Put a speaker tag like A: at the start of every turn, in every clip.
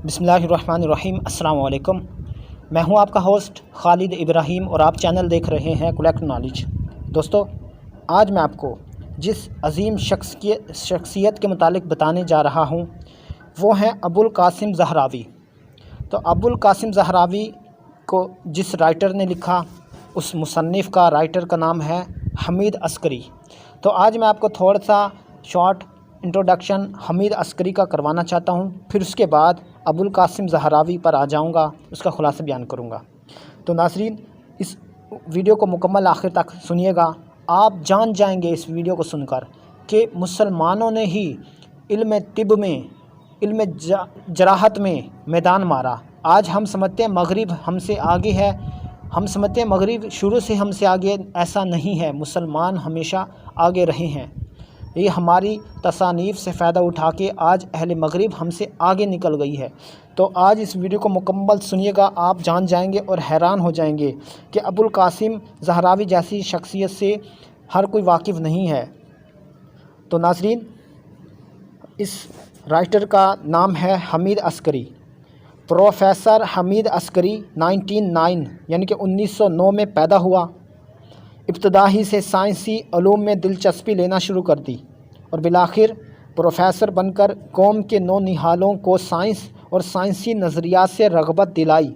A: بسم اللہ الرحمن الرحیم۔ السلام علیکم۔ میں ہوں آپ کا ہوسٹ خالد ابراہیم اور آپ چینل دیکھ رہے ہیں کلیکٹ نالج۔ دوستو، آج میں آپ کو جس عظیم شخصیت کے متعلق بتانے جا رہا ہوں وہ ہیں ابوالقاسم زہراوی۔ تو ابوالقاسم زہراوی کو جس رائٹر نے لکھا اس مصنف کا رائٹر کا نام ہے حمید عسکری۔ تو آج میں آپ کو تھوڑا سا شارٹ انٹروڈکشن حمید عسکری کا کروانا چاہتا ہوں، پھر اس کے بعد ابوالقاسم زہراوی پر آ جاؤں گا، اس کا خلاصہ بیان کروں گا۔ تو ناظرین، اس ویڈیو کو مکمل آخر تک سنیے گا۔ آپ جان جائیں گے اس ویڈیو کو سن کر کہ مسلمانوں نے ہی علم طب میں، علم جراحت میں میدان مارا۔ آج ہم سمجھتے ہیں مغرب ہم سے آگے ہے، ہم سمجھتے ہیں مغرب شروع سے ہم سے آگے، ایسا نہیں ہے۔ مسلمان ہمیشہ آگے رہے ہیں۔ یہ ہماری تصانیف سے فائدہ اٹھا کے آج اہل مغرب ہم سے آگے نکل گئی ہے۔ تو آج اس ویڈیو کو مکمل سنیے گا، آپ جان جائیں گے اور حیران ہو جائیں گے کہ ابوالقاسم زہراوی جیسی شخصیت سے ہر کوئی واقف نہیں ہے۔ تو ناظرین، اس رائٹر کا نام ہے حمید عسکری۔ پروفیسر حمید عسکری 1909 یعنی کہ 1909 میں پیدا ہوا۔ ابتدا ہی سے سائنسی علوم میں دلچسپی لینا شروع کر دی اور بالآخر پروفیسر بن کر قوم کے نونہالوں کو سائنس اور سائنسی نظریات سے رغبت دلائی۔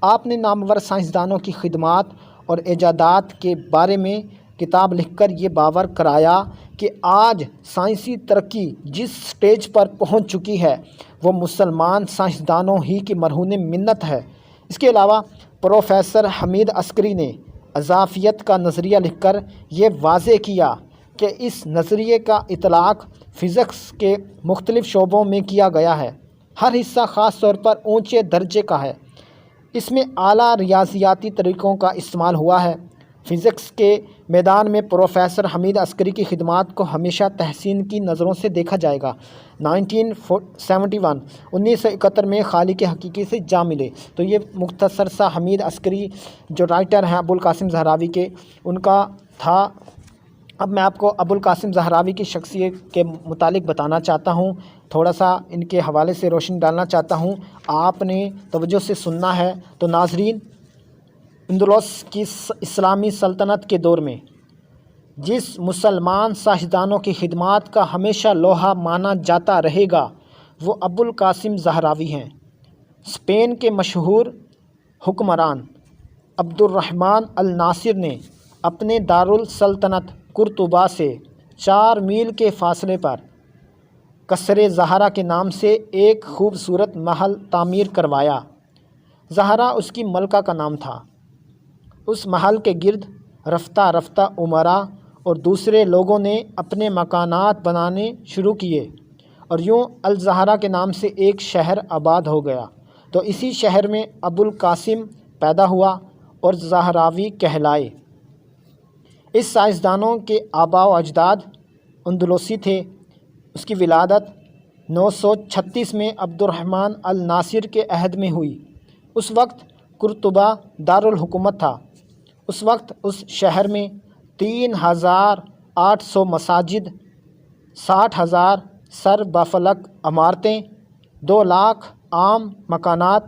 A: آپ نے نامور سائنسدانوں کی خدمات اور ایجادات کے بارے میں کتاب لکھ کر یہ باور کرایا کہ آج سائنسی ترقی جس سٹیج پر پہنچ چکی ہے وہ مسلمان سائنسدانوں ہی کی مرہون منت ہے۔ اس کے علاوہ پروفیسر حمید عسکری نے اضافیت کا نظریہ لکھ کر یہ واضح کیا کہ اس نظریے کا اطلاق فزکس کے مختلف شعبوں میں کیا گیا ہے۔ ہر حصہ خاص طور پر اونچے درجے کا ہے۔ اس میں اعلیٰ ریاضیاتی طریقوں کا استعمال ہوا ہے۔ فزکس کے میدان میں پروفیسر حمید عسکری کی خدمات کو ہمیشہ تحسین کی نظروں سے دیکھا جائے گا۔ 1971 میں خالق حقیقی سے جا ملے۔ تو یہ مختصر سا حمید عسکری جو رائٹر ہیں ابوالقاسم زہراوی کے، ان کا تھا۔ اب میں آپ کو ابوالقاسم زہراوی کی شخصیت کے متعلق بتانا چاہتا ہوں، تھوڑا سا ان کے حوالے سے روشنی ڈالنا چاہتا ہوں، آپ نے توجہ سے سننا ہے۔ تو ناظرین، اندلس کی اسلامی سلطنت کے دور میں جس مسلمان سائنسدانوں کی خدمات کا ہمیشہ لوہا مانا جاتا رہے گا وہ ابوالقاسم زہراوی ہیں۔ اسپین کے مشہور حکمران عبد الرحمن الناصر نے اپنے دارالسلطنت قرطبہ سے 4 میل کے فاصلے پر قصر زہرا کے نام سے ایک خوبصورت محل تعمیر کروایا۔ زہرا اس کی ملکہ کا نام تھا۔ اس محل کے گرد رفتہ رفتہ امراء اور دوسرے لوگوں نے اپنے مکانات بنانے شروع کیے اور یوں الزہرا کے نام سے ایک شہر آباد ہو گیا۔ تو اسی شہر میں ابوالقاسم پیدا ہوا اور زہراوی کہلائے۔ اس سائنسدانوں کے آباء و اجداد اندلسی تھے۔ اس کی ولادت 936 میں عبد الرحمن الناصر کے عہد میں ہوئی۔ اس وقت قرطبہ دارالحکومت تھا۔ اس وقت اس شہر میں 3800 مساجد، 60,000 سر بفلک عمارتیں، 2 لاکھ عام مکانات،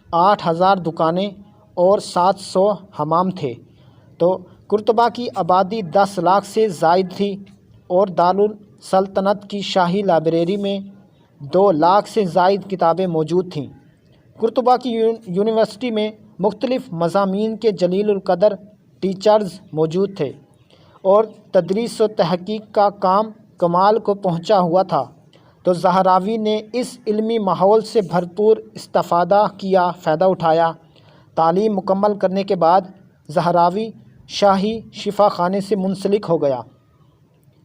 A: 8,000 دکانیں اور 700 حمام تھے۔ تو قرطبہ کی آبادی 10 لاکھ سے زائد تھی اور دارالسلطنت کی شاہی لائبریری میں 2 لاکھ سے زائد کتابیں موجود تھیں۔ قرطبہ کی یونیورسٹی میں مختلف مضامین کے جلیل القدر ٹیچرز موجود تھے اور تدریس و تحقیق کا کام کمال کو پہنچا ہوا تھا۔ تو زہراوی نے اس علمی ماحول سے بھرپور استفادہ کیا، فائدہ اٹھایا۔ تعلیم مکمل کرنے کے بعد زہراوی شاہی شفا خانے سے منسلک ہو گیا،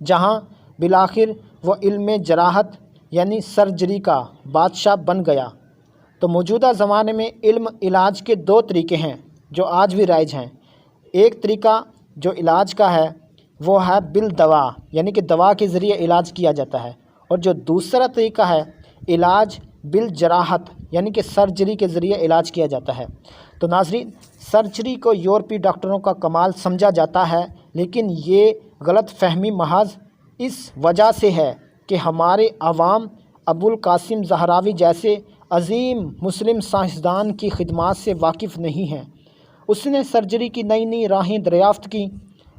A: جہاں بالآخر وہ علم جراحت یعنی سرجری کا بادشاہ بن گیا۔ تو موجودہ زمانے میں علم علاج کے 2 طریقے ہیں جو آج بھی رائج ہیں۔ ایک طریقہ جو علاج کا ہے وہ ہے بالدوا، یعنی کہ دوا کے ذریعے علاج کیا جاتا ہے، اور جو دوسرا طریقہ ہے علاج بالجراحت یعنی کہ سرجری کے ذریعے علاج کیا جاتا ہے۔ تو ناظرین، سرجری کو یورپی ڈاکٹروں کا کمال سمجھا جاتا ہے، لیکن یہ غلط فہمی محض اس وجہ سے ہے کہ ہمارے عوام ابوالقاسم زہراوی جیسے عظیم مسلم سائنسدان کی خدمات سے واقف نہیں ہیں۔ اس نے سرجری کی نئی نئی راہیں دریافت کی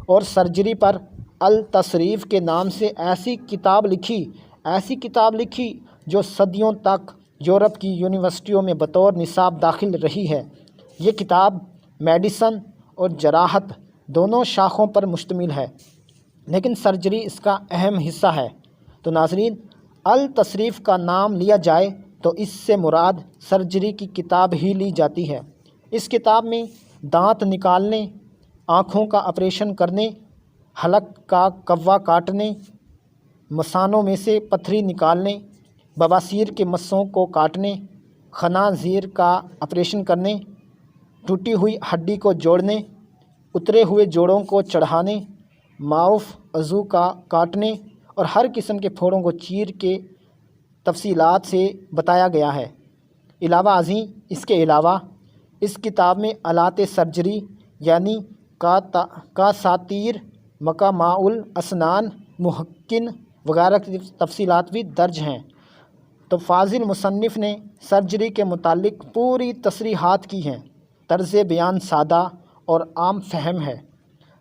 A: اور سرجری پر التصریف کے نام سے ایسی کتاب لکھی جو صدیوں تک یورپ کی یونیورسٹیوں میں بطور نصاب داخل رہی ہے۔ یہ کتاب میڈیسن اور جراحت دونوں شاخوں پر مشتمل ہے، لیکن سرجری اس کا اہم حصہ ہے۔ تو ناظرین، التصریف کا نام لیا جائے تو اس سے مراد سرجری کی کتاب ہی لی جاتی ہے۔ اس کتاب میں دانت نکالنے، آنکھوں کا آپریشن کرنے، حلق کا کوا کاٹنے، مثانوں میں سے پتھری نکالنے، بواسیر کے مسوں کو کاٹنے، خنازیر کا آپریشن کرنے، ٹوٹی ہوئی ہڈی کو جوڑنے، اترے ہوئے جوڑوں کو چڑھانے، معاف عضو کا کاٹنے اور ہر قسم کے پھوڑوں کو چیر کے تفصیلات سے بتایا گیا ہے۔ علاوہ ازیں اس کے علاوہ اس کتاب میں آلات سرجری یعنی کاساتیر، مقامع الاسنان، محقن وغیرہ کی تفصیلات بھی درج ہیں۔ تو فاضل مصنف نے سرجری کے متعلق پوری تصریحات کی ہیں۔ طرز بیان سادہ اور عام فہم ہے،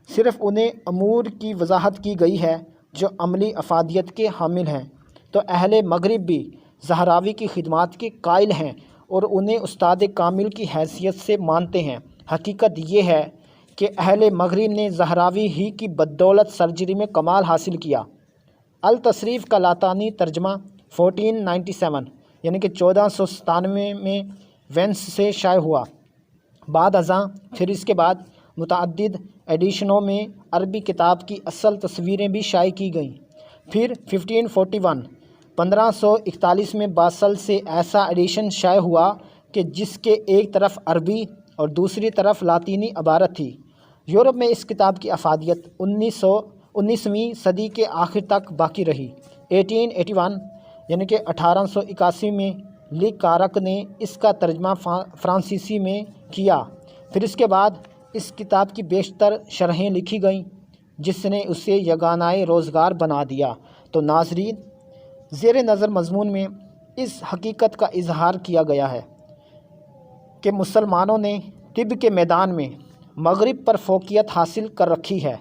A: صرف انہیں امور کی وضاحت کی گئی ہے جو عملی افادیت کے حامل ہیں۔ تو اہل مغرب بھی زہراوی کی خدمات کے قائل ہیں اور انہیں استاد کامل کی حیثیت سے مانتے ہیں۔ حقیقت یہ ہے کہ اہل مغرب نے زہراوی ہی کی بدولت سرجری میں کمال حاصل کیا۔ التصریف کا لاطینی ترجمہ 1497 یعنی کہ 1497 میں وینس سے شائع ہوا۔ بعد ازاں پھر اس کے بعد متعدد ایڈیشنوں میں عربی کتاب کی اصل تصویریں بھی شائع کی گئیں۔ پھر 1541 میں باسل سے ایسا ایڈیشن شائع ہوا کہ جس کے ایک طرف عربی اور دوسری طرف لاطینی عبارت تھی۔ یورپ میں اس کتاب کی افادیت 19ویں صدی کے آخر تک باقی رہی۔ 1881 یعنی کہ 1881 میں لی کارک نے اس کا ترجمہ فرانسیسی میں کیا۔ پھر اس کے بعد اس کتاب کی بیشتر شرحیں لکھی گئیں جس نے اسے یگانہ روزگار بنا دیا۔ تو ناظرین، زیر نظر مضمون میں اس حقیقت کا اظہار کیا گیا ہے کہ مسلمانوں نے طب کے میدان میں مغرب پر فوقیت حاصل کر رکھی ہے۔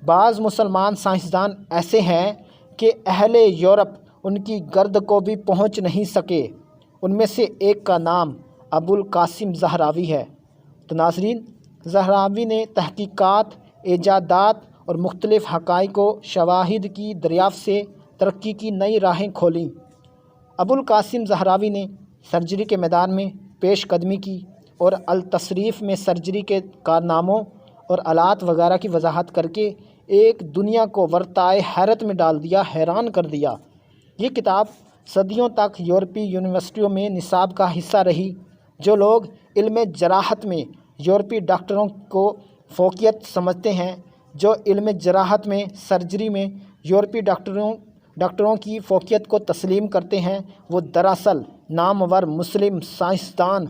A: بعض مسلمان سائنسدان ایسے ہیں کہ اہل یورپ ان کی گرد کو بھی پہنچ نہیں سکے۔ ان میں سے ایک کا نام ابوالقاسم زہراوی ہے۔ تو ناظرین، زہراوی نے تحقیقات، ایجادات اور مختلف حقائق و شواہد کی دریافت سے ترقی کی نئی راہیں کھولیں۔ ابوالقاسم زہراوی نے سرجری کے میدان میں پیش قدمی کی اور التصریف میں سرجری کے کارناموں اور آلات وغیرہ کی وضاحت کر کے ایک دنیا کو ورطۂ حیرت میں ڈال دیا، حیران کر دیا۔ یہ کتاب صدیوں تک یورپی یونیورسٹیوں میں نصاب کا حصہ رہی۔ جو لوگ علم جراحت میں یورپی ڈاکٹروں کو فوقیت سمجھتے ہیں، جو علم جراحت میں سرجری میں یورپی ڈاکٹروں کی فوقیت کو تسلیم کرتے ہیں، وہ دراصل نامور مسلم سائنسدان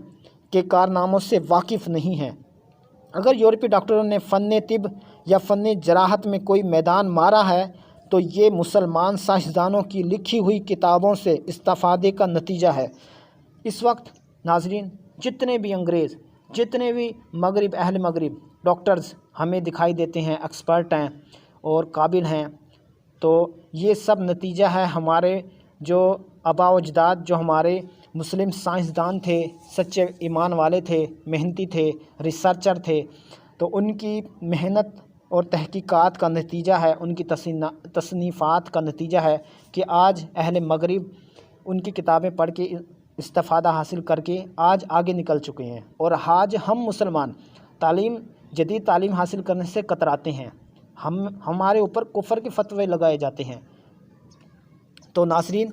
A: کے کارناموں سے واقف نہیں ہیں۔ اگر یورپی ڈاکٹروں نے فن طب یا فن جراحت میں کوئی میدان مارا ہے تو یہ مسلمان سائنسدانوں کی لکھی ہوئی کتابوں سے استفادے کا نتیجہ ہے۔ اس وقت ناظرین، جتنے بھی انگریز، جتنے بھی اہل مغرب ڈاکٹرز ہمیں دکھائی دیتے ہیں، ایکسپرٹ ہیں اور قابل ہیں، تو یہ سب نتیجہ ہے ہمارے جو آباء و اجداد، جو ہمارے مسلم سائنسدان تھے، سچے ایمان والے تھے، محنتی تھے، ریسرچر تھے، تو ان کی محنت اور تحقیقات کا نتیجہ ہے، ان کی تصنیفات کا نتیجہ ہے کہ آج اہل مغرب ان کی کتابیں پڑھ کے استفادہ حاصل کر کے آج آگے نکل چکے ہیں، اور آج ہم مسلمان جدید تعلیم حاصل کرنے سے کتراتے ہیں، ہمارے اوپر کفر کے فتوے لگائے جاتے ہیں۔ تو ناظرین،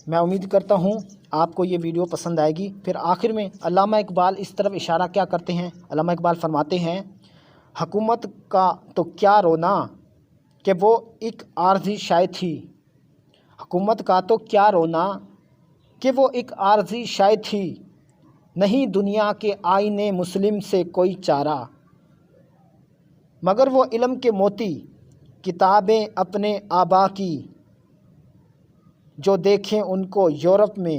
A: میں امید کرتا ہوں آپ کو یہ ویڈیو پسند آئے گی۔ پھر آخر میں علامہ اقبال اس طرف اشارہ کیا کرتے ہیں؟ علامہ اقبال فرماتے ہیں، حکومت کا تو کیا رونا کہ وہ ایک عارضی شے تھی، حکومت کا تو کیا رونا کہ وہ ایک عارضی شے تھی، نہیں دنیا کے آئین مسلم سے کوئی چارہ، مگر وہ علم کے موتی کتابیں اپنے آبا کی، جو دیکھیں ان کو یورپ میں